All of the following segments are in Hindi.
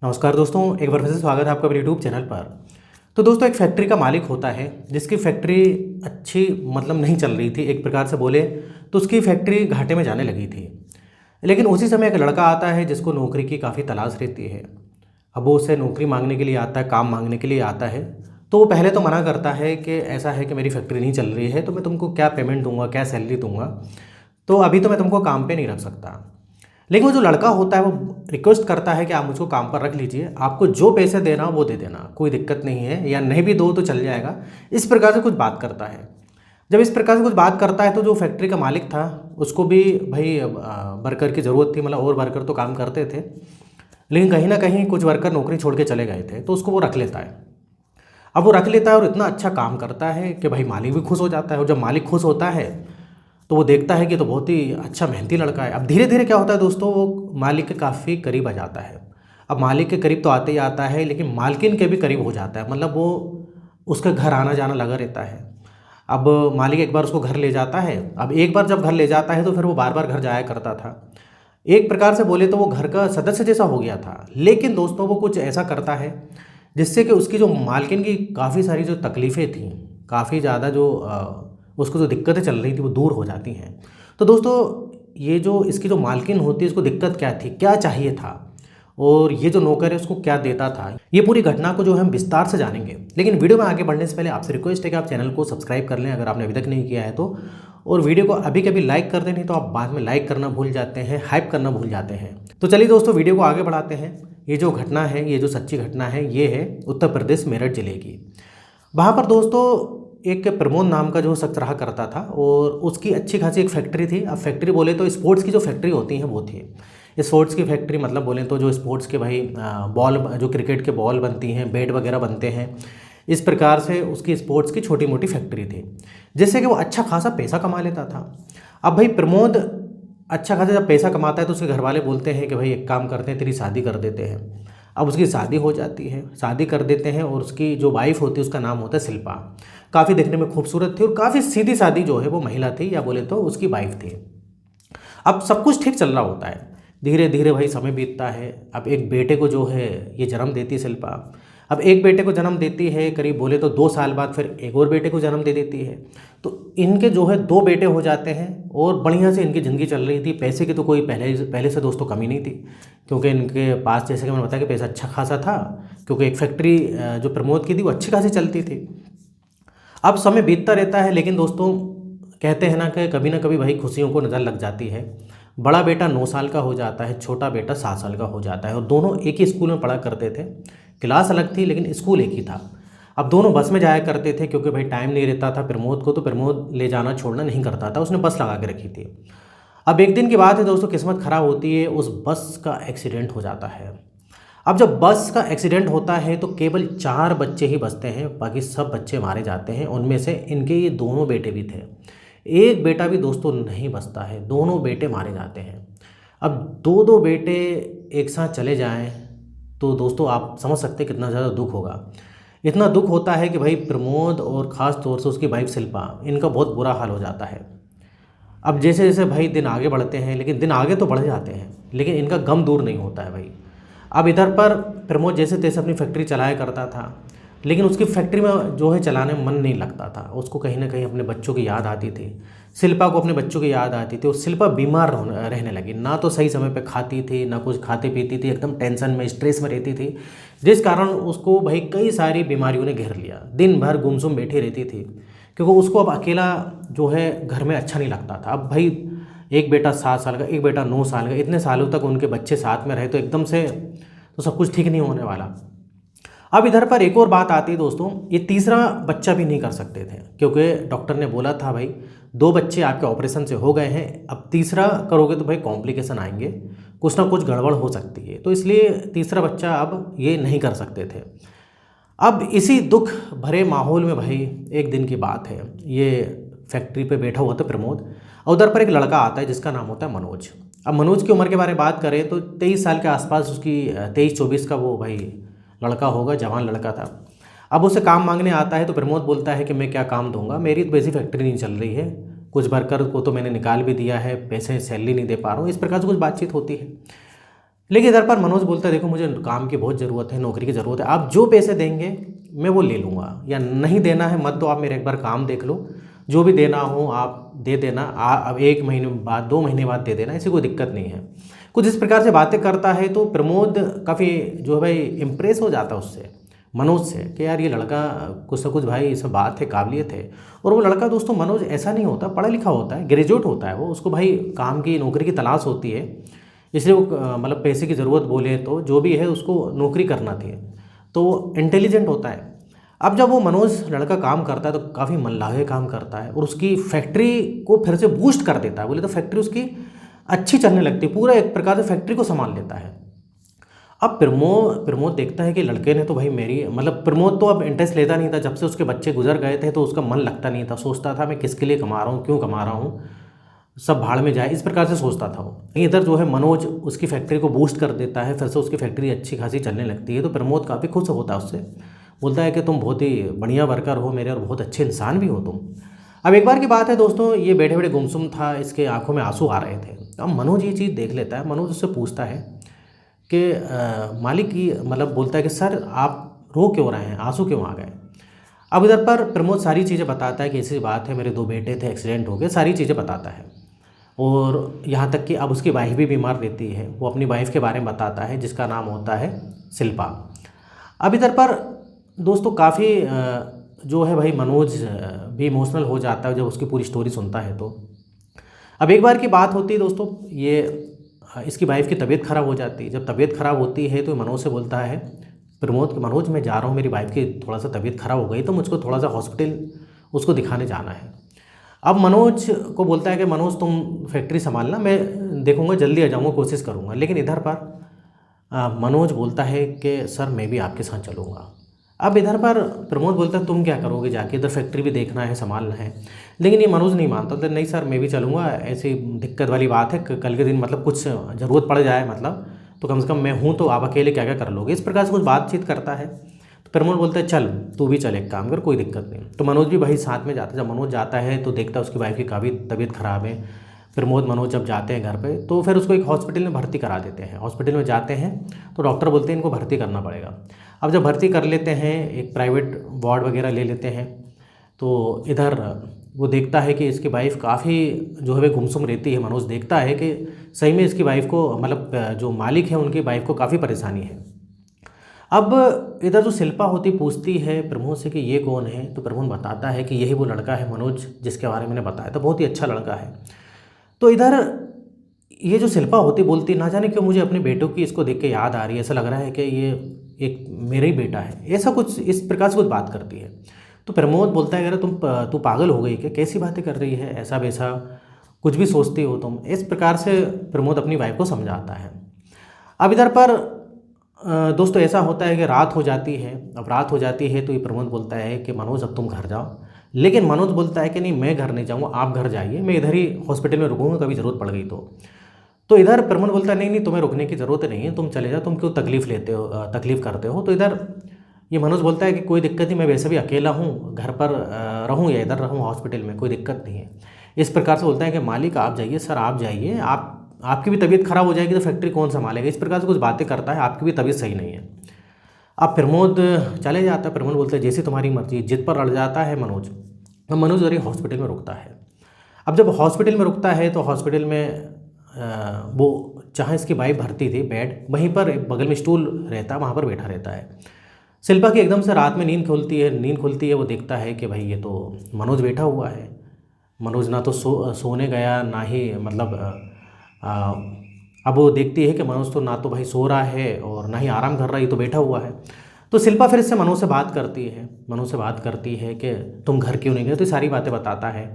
नमस्कार दोस्तों, एक बार फिर से स्वागत है आपका मेरे यूट्यूब चैनल पर। तो दोस्तों, एक फैक्ट्री का मालिक होता है जिसकी फैक्ट्री अच्छी नहीं चल रही थी। एक प्रकार से बोले तो उसकी फैक्ट्री घाटे में जाने लगी थी। लेकिन उसी समय एक लड़का आता है जिसको नौकरी की काफ़ी तलाश रहती है। अब वो उससे नौकरी मांगने के लिए आता है, काम मांगने के लिए आता है। तो वो पहले तो मना करता है कि ऐसा है कि मेरी फैक्ट्री नहीं चल रही है, तो मैं तुमको क्या पेमेंट दूंगा, क्या सैलरी दूंगा, तो अभी तो मैं तुमको काम पे नहीं रख सकता। लेकिन वो जो लड़का होता है वो रिक्वेस्ट करता है कि आप मुझको काम पर रख लीजिए, आपको जो पैसे देना वो दे देना, कोई दिक्कत नहीं है, या नहीं भी दो तो चल जाएगा। इस प्रकार से कुछ बात करता है। जब इस प्रकार से कुछ बात करता है तो जो फैक्ट्री का मालिक था उसको भी भाई वर्कर की ज़रूरत थी, और वर्कर तो काम करते थे, लेकिन कहीं ना कहीं कुछ वर्कर नौकरी छोड़ के चले गए थे, तो उसको वो रख लेता है। अब वो रख लेता है और इतना अच्छा काम करता है कि भाई मालिक भी खुश हो जाता है। और जब मालिक खुश होता है तो वो देखता है कि तो बहुत ही अच्छा मेहनती लड़का है। अब धीरे धीरे क्या होता है दोस्तों, वो मालिक के काफ़ी करीब आ जाता है। अब मालिक के करीब तो आते ही आता है, लेकिन मालकिन के भी करीब हो जाता है। वो उसके घर आना जाना लगा रहता है। अब मालिक एक बार उसको घर ले जाता है। अब एक बार जब घर ले जाता है तो फिर वो बार बार घर जाया करता था। एक प्रकार से बोले तो वो घर का सदस्य जैसा हो गया था। लेकिन दोस्तों, वो कुछ ऐसा करता है जिससे कि उसकी जो मालकिन की काफ़ी सारी जो तकलीफ़ें थी, काफ़ी ज़्यादा जो उसको जो दिक्कतें चल रही थी वो दूर हो जाती हैं। तो दोस्तों, ये जो इसकी जो मालकिन होती है, इसको दिक्कत क्या थी, क्या चाहिए था, और ये जो नौकर है उसको क्या देता था, ये पूरी घटना को जो हम विस्तार से जानेंगे। लेकिन वीडियो में आगे बढ़ने से पहले आपसे रिक्वेस्ट है कि आप चैनल को सब्सक्राइब कर लें अगर आपने अभी तक नहीं किया है तो, और वीडियो को अभी कभी लाइक कर दें, नहीं तो आप बाद में लाइक करना भूल जाते हैं, हाइप करना भूल जाते हैं। तो चलिए दोस्तों, वीडियो को आगे बढ़ाते हैं। ये जो घटना है, ये जो सच्ची घटना है, ये है उत्तर प्रदेश मेरठ जिले की। वहाँ पर दोस्तों एक प्रमोद नाम का जो शख्स रहा करता था, और उसकी अच्छी खासी एक फैक्ट्री थी। अब फैक्ट्री बोले तो स्पोर्ट्स की जो फैक्ट्री होती हैं वो थी। स्पोर्ट्स की फैक्ट्री बोलें तो जो स्पोर्ट्स के भाई बॉल, जो क्रिकेट के बॉल बनती हैं, बैट वगैरह बनते हैं, इस प्रकार से उसकी स्पोर्ट्स की छोटी मोटी फैक्ट्री थी, जिससे कि वो अच्छा खासा पैसा कमा लेता था। अब भाई प्रमोद अच्छा खासा जब पैसा कमाता है तो उसके घर वाले बोलते हैं कि भाई एक काम करते हैं, तेरी शादी कर देते हैं। अब उसकी शादी हो जाती है, शादी कर देते हैं, और उसकी जो वाइफ होती है उसका नाम होता है शिल्पा। काफ़ी देखने में खूबसूरत थी और काफ़ी सीधी सादी जो है वो महिला थी, या बोले तो उसकी वाइफ थी। अब सब कुछ ठीक चल रहा होता है। धीरे धीरे भाई समय बीतता है। अब एक बेटे को जो है ये जन्म देती है शिल्पा। अब एक बेटे को जन्म देती है, करीब बोले तो 2 साल बाद फिर एक और बेटे को जन्म दे देती है। तो इनके जो है 2 बेटे हो जाते हैं, और बढ़िया से इनकी ज़िंदगी चल रही थी। पैसे की तो कोई पहले से दोस्तों कमी नहीं थी, क्योंकि इनके पास, जैसे कि मैंने बताया, कि पैसा अच्छा खासा था, क्योंकि एक फैक्ट्री जो प्रमोद की थी वो अच्छी खासी चलती थी। अब समय बीतता रहता है, लेकिन दोस्तों कहते हैं ना कभी भाई खुशियों को नज़र लग जाती है। बड़ा बेटा 9 साल का हो जाता है, छोटा बेटा 7 साल का हो जाता है, और दोनों एक ही स्कूल में पढ़ा करते थे। क्लास अलग थी लेकिन स्कूल एक ही था। अब दोनों बस में जाया करते थे, क्योंकि भाई टाइम नहीं रहता था प्रमोद को, तो प्रमोद ले जाना छोड़ना नहीं करता था, उसने बस लगा के रखी थी। अब एक दिन की बात है दोस्तों, किस्मत खराब होती है, उस बस का एक्सीडेंट हो जाता है। अब जब बस का एक्सीडेंट होता है तो केवल 4 बच्चे ही बचते हैं, बाकी सब बच्चे मारे जाते हैं। उनमें से इनके ये दोनों बेटे भी थे। एक बेटा भी दोस्तों नहीं बचता है, दोनों बेटे मारे जाते हैं। अब दो दो बेटे एक साथ चले जाएं तो दोस्तों आप समझ सकते हैं कितना ज़्यादा दुख होगा। इतना दुख होता है कि भाई प्रमोद और ख़ास तौर से उसकी वाइफ शिल्पा, इनका बहुत बुरा हाल हो जाता है। अब जैसे जैसे भाई दिन आगे बढ़ते हैं, लेकिन दिन आगे तो बढ़ जाते हैं, लेकिन इनका गम दूर नहीं होता है भाई। अब इधर पर प्रमोद जैसे तैसे अपनी फैक्ट्री चलाया करता था, लेकिन उसकी फैक्ट्री में जो है चलाने में मन नहीं लगता था। उसको कहीं ना कहीं अपने बच्चों की याद आती थी, शिल्पा को अपने बच्चों की याद आती थी, और शिल्पा बीमार रहने लगी। ना तो सही समय पे खाती थी, ना कुछ खाती पीती थी, एकदम टेंशन में, स्ट्रेस में रहती थी, जिस कारण उसको भाई कई सारी बीमारियों ने घेर लिया। दिन भर गुमसुम बैठी रहती थी, क्योंकि उसको अब अकेला जो है घर में अच्छा नहीं लगता था। अब भाई एक बेटा 7 साल का, एक बेटा 9 साल का, इतने सालों तक उनके बच्चे साथ में रहे, तो एकदम से तो सब कुछ ठीक नहीं होने वाला। अब इधर पर एक और बात आती है दोस्तों, ये तीसरा बच्चा भी नहीं कर सकते थे, क्योंकि डॉक्टर ने बोला था भाई 2 बच्चे आपके ऑपरेशन से हो गए हैं, अब तीसरा करोगे तो भाई कॉम्प्लिकेशन आएंगे, कुछ ना कुछ गड़बड़ हो सकती है, तो इसलिए तीसरा बच्चा अब ये नहीं कर सकते थे। अब इसी दुख भरे माहौल में भाई एक दिन की बात है, ये फैक्ट्री पे बैठा हुआ था प्रमोद, और उधर पर एक लड़का आता है जिसका नाम होता है मनोज। अब मनोज की उम्र के बारे में बात करें तो 23 साल के आसपास उसकी, 23-24 का वो भाई लड़का होगा, जवान लड़का था। अब उसे काम मांगने आता है तो प्रमोद बोलता है कि मैं क्या काम दूंगा, मेरी तो वैसी फैक्ट्री नहीं चल रही है, कुछ वर्कर को तो मैंने निकाल भी दिया है, पैसे सैलरी नहीं दे पा रहा हूँ, इस प्रकार से कुछ बातचीत होती है। लेकिन इधर पर मनोज बोलता है देखो मुझे काम की बहुत ज़रूरत है, नौकरी की ज़रूरत है, आप जो पैसे देंगे मैं वो ले लूँगा, या नहीं देना है मत दो, आप मेरा एक बार काम देख लो, जो भी देना हो आप दे देना, अब 1 महीने बाद 2 महीने बाद दे देना, ऐसी कोई दिक्कत नहीं है। कुछ इस प्रकार से बातें करता है तो प्रमोद काफ़ी जो है भाई इम्प्रेस हो जाता है उससे, मनोज से, कि यार ये लड़का कुछ ना कुछ भाई ये सब बात है, काबिलियत है। और वो लड़का दोस्तों मनोज ऐसा नहीं होता, पढ़ा लिखा होता है, ग्रेजुएट होता है वो, उसको भाई काम की नौकरी की तलाश होती है, इसलिए वो मतलब पैसे की ज़रूरत बोले तो जो भी है उसको नौकरी करना थी, तो वो इंटेलिजेंट होता है। अब जब वो मनोज लड़का काम करता है तो काफ़ी मन लगा के काम करता है और उसकी फैक्ट्री को फिर से बूस्ट कर देता है, बोले तो फैक्ट्री उसकी अच्छी चलने लगती है, पूरा एक प्रकार से फैक्ट्री को संभाल लेता है। अब प्रमोद देखता है कि लड़के ने तो भाई मेरी मतलब प्रमोद तो अब इंटरेस्ट लेता नहीं था, जब से उसके बच्चे गुजर गए थे तो उसका मन लगता नहीं था, सोचता था मैं किसके लिए कमा रहा हूँ, क्यों कमा रहा हूँ, सब भाड़ में जाए, इस प्रकार से सोचता था वो। इधर जो है मनोज उसकी फैक्ट्री को बूस्ट कर देता है, फिर से उसकी फैक्ट्री अच्छी खासी चलने लगती है, तो प्रमोद काफ़ी खुश होता है उससे, बोलता है कि तुम बहुत ही बढ़िया वर्कर हो मेरे और बहुत अच्छे इंसान भी हो तुम। अब एक बार की बात है दोस्तों, ये बैठे बैठे गुमसुम था, इसके आंखों में आंसू आ रहे थे। अब मनोज ये चीज़ देख लेता है, मनोज उससे पूछता है कि मालिक की मतलब बोलता है कि सर आप रो क्यों रहे हैं, आंसू क्यों आ गए। अब इधर पर प्रमोद सारी चीज़ें बताता है कि ऐसी बात है, मेरे 2 बेटे थे, एक्सीडेंट हो गए, सारी चीज़ें बताता है। और यहाँ तक कि अब उसकी वाइफ भी बीमार रहती है, वो अपनी वाइफ के बारे में बताता है जिसका नाम होता है शिल्पा। अब इधर पर दोस्तों काफ़ी जो है भाई मनोज भी इमोशनल हो जाता है जब उसकी पूरी स्टोरी सुनता है तो। अब एक बार की बात होती है दोस्तों, ये इसकी वाइफ की तबीयत ख़राब हो जाती है, जब तबीयत ख़राब होती है तो मनोज से बोलता है प्रमोद कि मनोज मैं जा रहा हूँ, मेरी वाइफ की थोड़ा सा तबीयत ख़राब हो गई तो मुझको थोड़ा सा हॉस्पिटल उसको दिखाने जाना है। अब मनोज को बोलता है कि मनोज तुम फैक्ट्री संभालना, मैं देखूंगा जल्दी आ जाऊंगा, कोशिश करूंगा। लेकिन इधर पर मनोज बोलता है कि सर मैं भी आपके साथ चलूंगा। अब इधर पर प्रमोद बोलता है तुम क्या करोगे जाके, इधर फैक्ट्री भी देखना है, संभालना है। लेकिन ये मनोज नहीं मानता, तो नहीं सर मैं भी चलूंगा, ऐसी दिक्कत वाली बात है, कल के दिन मतलब कुछ ज़रूरत पड़ जाए मतलब, तो कम से कम मैं हूँ, तो आप अकेले क्या क्या कर लोगे, इस प्रकार से कुछ बातचीत करता है। तो प्रमोद बोलता है चल तू भी चल, एक काम कर, कोई दिक्कत नहीं। तो मनोज भी भाई साथ में जाता है। जब मनोज जाता है तो देखता है उसकी वाइफ की काफ़ी तबीयत ख़राब है। प्रमोद मनोज जब जाते हैं घर पे तो फिर उसको एक हॉस्पिटल में भर्ती करा देते हैं। हॉस्पिटल में जाते हैं तो डॉक्टर बोलते हैं इनको भर्ती करना पड़ेगा। अब जब भर्ती कर लेते हैं, एक प्राइवेट वार्ड वगैरह ले लेते हैं, तो इधर वो देखता है कि इसकी वाइफ काफ़ी जो है गुमसुम रहती है। मनोज देखता है कि सही में इसकी वाइफ को मतलब जो मालिक है उनकी वाइफ को काफ़ी परेशानी है। अब इधर जो शिल्पा होती पूछती है प्रमोद से कि ये कौन है, तो प्रमोद बताता है कि यही वो लड़का है मनोज जिसके बारे में मैंने बताया था, बहुत ही अच्छा लड़का है। तो इधर ये जो शिल्पा होती बोलती ना जाने क्यों मुझे अपने बेटों की इसको देख के याद आ रही है, ऐसा लग रहा है कि ये एक मेरा ही बेटा है, ऐसा कुछ इस प्रकार से कुछ बात करती है। तो प्रमोद बोलता है अगर तू पागल हो गई क्या, कैसी बातें कर रही है, ऐसा वैसा कुछ भी सोचती हो तुम, इस प्रकार से प्रमोद अपनी वाइफ को समझाता है। अब इधर पर दोस्तों ऐसा होता है कि रात हो जाती है। अब रात हो जाती है तो ये प्रमोद बोलता है कि मनोज अब तुम घर जाओ। लेकिन मनोज बोलता है कि नहीं मैं घर नहीं जाऊँगा, आप घर जाइए, मैं इधर ही हॉस्पिटल में रुकूंगा, कभी ज़रूरत पड़ गई तो इधर प्रमोद बोलता है नहीं नहीं तुम्हें रुकने की ज़रूरत नहीं है, तुम चले जाओ, तुम क्यों तकलीफ़ लेते हो, तकलीफ़ करते हो। तो इधर ये मनोज बोलता है कि कोई दिक्कत नहीं, मैं वैसे भी अकेला हूँ, घर पर रहूँ या इधर रहूँ हॉस्पिटल में, कोई दिक्कत नहीं है। इस प्रकार से बोलता है कि मालिक आप जाइए, सर आप जाइए, आप आपकी भी तबीयत खराब हो जाएगी तो फैक्ट्री कौन संभालेगा, इस प्रकार से कुछ बातें करता है, आपकी भी तबीयत सही नहीं है। अब प्रमोद चले जाता है। प्रमोद बोलते हैं जैसी तुम्हारी मर्जी, जिद पर अड़ जाता है मनोज। अब मनोज जरिए हॉस्पिटल में रुकता है। अब जब हॉस्पिटल में रुकता है तो हॉस्पिटल में वो जहाँ इसकी वाइफ भर्ती थी बेड, वहीं पर बगल में स्टूल रहता है, वहाँ पर बैठा रहता है। शिल्पा की एकदम से रात में नींद खुलती है, वो देखता है कि भाई ये तो मनोज बैठा हुआ है। मनोज ना तो सोने गया ना ही मतलब आ, अब वो देखती है कि मनोज तो ना तो भाई सो रहा है और ना ही आराम कर रहा है, ये तो बैठा हुआ है। तो शिल्पा फिर इससे मनोज से बात करती है, मनोज से बात करती है कि तुम घर क्यों नहीं गए, तो ये सारी बातें बताता है।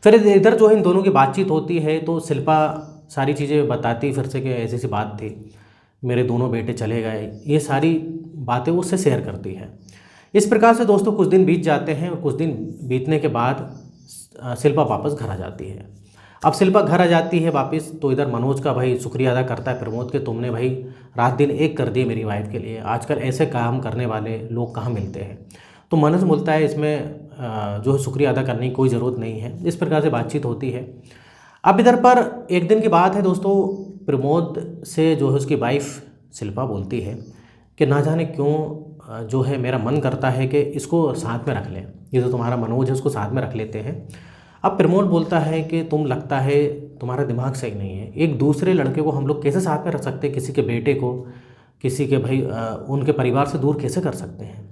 फिर इधर जो है इन दोनों की बातचीत होती है तो शिल्पा सारी चीज़ें बताती फिर से कि ऐसी सी बात थी, मेरे दोनों बेटे चले गए, ये सारी बातें उससे शेयर करती है। इस प्रकार से दोस्तों कुछ दिन बीत जाते हैं और कुछ दिन बीतने के बाद शिल्पा वापस घर आ जाती है। अब शिल्पा घर आ जाती है वापस तो इधर मनोज का भाई शुक्रिया अदा करता है प्रमोद के, तुमने भाई रात दिन एक कर दिए मेरी वाइफ के लिए, आजकल ऐसे काम करने वाले लोग कहाँ मिलते हैं। तो मनोज बोलता है इसमें जो है शुक्रिया अदा करने की कोई ज़रूरत नहीं है। इस प्रकार से बातचीत होती है। अब इधर पर एक दिन की बात है दोस्तों, प्रमोद से जो है उसकी वाइफ शिल्पा बोलती है कि ना जाने क्यों जो है मेरा मन करता है कि इसको साथ में रख लें, ये जो तुम्हारा मनोज है उसको साथ में रख लेते हैं। अब प्रमोद बोलता है कि तुम लगता है तुम्हारा दिमाग सही नहीं है, एक दूसरे लड़के को हम लोग कैसे साथ में रख सकते हैं, किसी के बेटे को, किसी के भाई उनके परिवार से दूर कैसे कर सकते हैं।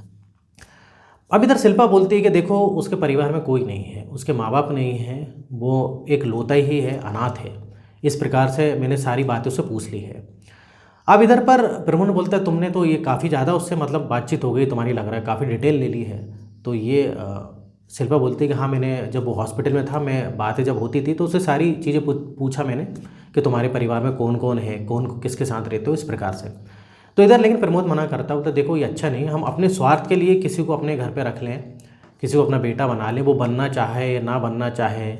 अब इधर शिल्पा बोलती है कि देखो उसके परिवार में कोई नहीं है, उसके माँ बाप नहीं हैं, वो एक लौता ही है, अनाथ है। इस प्रकार से मैंने सारी बातें उससे पूछ ली है। अब इधर पर प्रमोद बोलता है तुमने तो ये काफ़ी ज़्यादा उससे मतलब बातचीत हो गई तुम्हारी, लग रहा है काफ़ी डिटेल ले ली है। तो ये शिल्पा बोलती है कि हाँ, मैंने जब वो हॉस्पिटल में था, मैं बातें जब होती थी तो उससे सारी चीज़ें पूछा मैंने कि तुम्हारे परिवार में कौन कौन है, कौन किसके साथ रहते हो, इस प्रकार से। तो इधर लेकिन प्रमोद मना करता है, तो देखो ये अच्छा नहीं, हम अपने स्वार्थ के लिए किसी को अपने घर पे रख लें, किसी को अपना बेटा बना लें, वो बनना चाहे या ना बनना चाहे,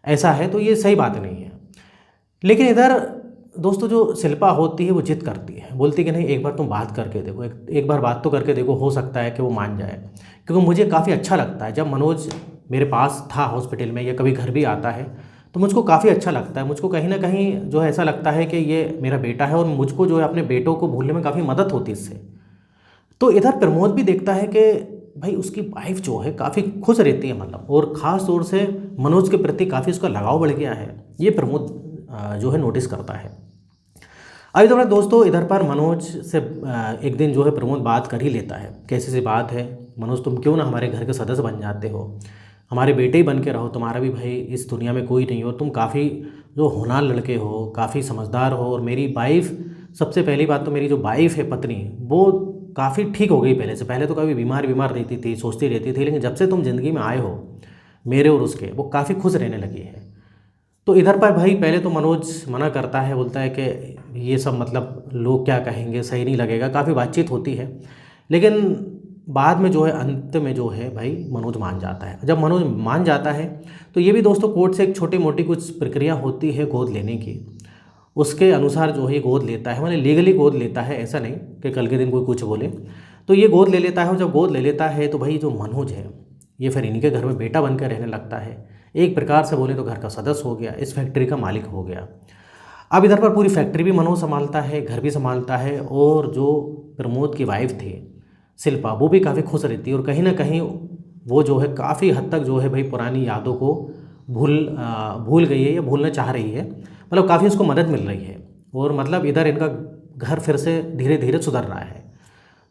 ऐसा है तो ये सही बात नहीं है। लेकिन इधर दोस्तों जो शिल्पा होती है वो जिद करती है, बोलती है कि नहीं एक बार तुम बात करके देखो, एक बार बात तो करके देखो, हो सकता है कि वो मान जाए। क्योंकि मुझे काफ़ी अच्छा लगता है जब मनोज मेरे पास था हॉस्पिटल में या कभी घर भी आता है तो मुझको काफ़ी अच्छा लगता है, मुझको कहीं ना कहीं जो है ऐसा लगता है कि ये मेरा बेटा है और मुझको जो है अपने बेटों को भूलने में काफ़ी मदद होती है इससे। तो इधर प्रमोद भी देखता है कि भाई उसकी वाइफ जो है काफ़ी खुश रहती है, मतलब और ख़ास तौर से मनोज के प्रति काफ़ी उसका लगाव बढ़ गया है, ये प्रमोद जो है नोटिस करता है। अभी तो दोस्तों इधर पर मनोज से एक दिन जो है प्रमोद बात कर ही लेता है, कैसी सी बात है मनोज, तुम क्यों ना हमारे घर के सदस्य बन जाते हो, हमारे बेटे ही बन के रहो, तुम्हारा भी भाई इस दुनिया में कोई नहीं हो, तुम काफ़ी जो होनहार लड़के हो, काफ़ी समझदार हो, और मेरी वाइफ, सबसे पहली बात तो मेरी जो वाइफ है पत्नी, वो काफ़ी ठीक हो गई पहले से। पहले तो कभी बीमार रहती थी, सोचती रहती थी, लेकिन जब से तुम ज़िंदगी में आए हो मेरे और उसके, वो काफ़ी खुश रहने लगी है। तो इधर पर भाई पहले तो मनोज मना करता है, बोलता है कि ये सब मतलब लोग क्या कहेंगे, सही नहीं लगेगा, काफ़ी बातचीत होती है। लेकिन बाद में जो है अंत में जो है भाई मनोज मान जाता है। जब मनोज मान जाता है तो ये भी दोस्तों कोर्ट से एक छोटी मोटी कुछ प्रक्रिया होती है गोद लेने की, उसके अनुसार जो है गोद लेता है, मतलब लीगली गोद लेता है, ऐसा नहीं कि कल के दिन कोई कुछ बोले। तो ये गोद ले लेता है, और जब गोद ले लेता है तो भाई जो मनोज है ये फिर इनके घर में बेटा बनकर रहने लगता है, एक प्रकार से बोले तो घर का सदस्य हो गया, इस फैक्ट्री का मालिक हो गया। अब इधर पर पूरी फैक्ट्री भी मनोज संभालता है, घर भी संभालता है, और जो प्रमोद की वाइफ थी शिल्पा, वो भी काफ़ी खुश रहती है, और कहीं ना कहीं वो जो है काफ़ी हद तक जो है भाई पुरानी यादों को भूल गई है या भूलना चाह रही है, मतलब काफ़ी उसको मदद मिल रही है, और मतलब इधर इनका घर फिर से धीरे धीरे सुधर रहा है।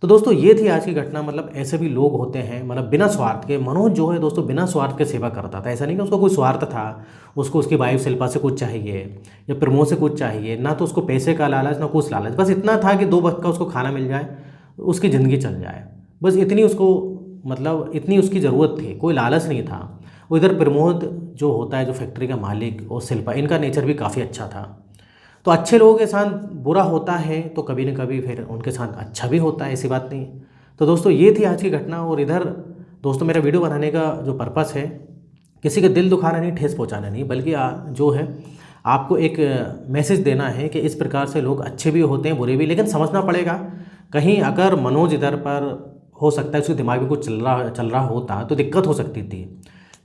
तो दोस्तों ये थी आज की घटना, मतलब ऐसे भी लोग होते हैं, मतलब बिना स्वार्थ के। मनोज जो है दोस्तों बिना स्वार्थ के सेवा करता था, ऐसा नहीं कि उसको कोई स्वार्थ था, उसको उसकी वाइफ शिल्पा से कुछ चाहिए या प्रमोद से कुछ चाहिए, ना तो उसको पैसे का लालच ना कुछ लालच, बस इतना था कि 2 वक्त का उसको खाना मिल जाए, उसकी ज़िंदगी चल जाए, बस इतनी उसको मतलब इतनी उसकी ज़रूरत थी, कोई लालच नहीं था। वो इधर प्रमोद जो होता है, जो फैक्ट्री का मालिक, और शिल्पा, इनका नेचर भी काफ़ी अच्छा था। तो अच्छे लोगों के साथ बुरा होता है तो कभी न कभी फिर उनके साथ अच्छा भी होता है, ऐसी बात नहीं। तो दोस्तों ये थी आज की घटना। और इधर दोस्तों मेरा वीडियो बनाने का जो पर्पस है, किसी का दिल दुखाना नहीं, ठेस पहुंचाना नहीं, बल्कि जो है आपको एक मैसेज देना है कि इस प्रकार से लोग अच्छे भी होते हैं, बुरे भी, लेकिन समझना पड़ेगा। कहीं अगर मनोज इधर पर हो सकता है उसके दिमाग में कुछ चल रहा होता तो दिक्कत हो सकती थी,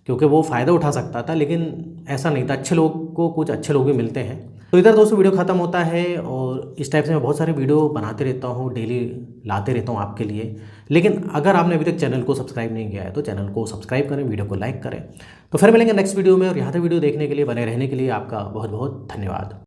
क्योंकि वो फ़ायदा उठा सकता था, लेकिन ऐसा नहीं था। अच्छे लोग को कुछ अच्छे लोग भी मिलते हैं। तो इधर दोस्तों वीडियो ख़त्म होता है, और इस टाइप से मैं बहुत सारे वीडियो बनाते रहता हूँ, डेली लाते रहता हूँ आपके लिए। लेकिन अगर आपने अभी तक चैनल को सब्सक्राइब नहीं किया है तो चैनल को सब्सक्राइब करें, वीडियो को लाइक करें। तो फिर मिलेंगे नेक्स्ट वीडियो में, और यहाँ तक वीडियो देखने के लिए, बने रहने के लिए आपका बहुत बहुत धन्यवाद।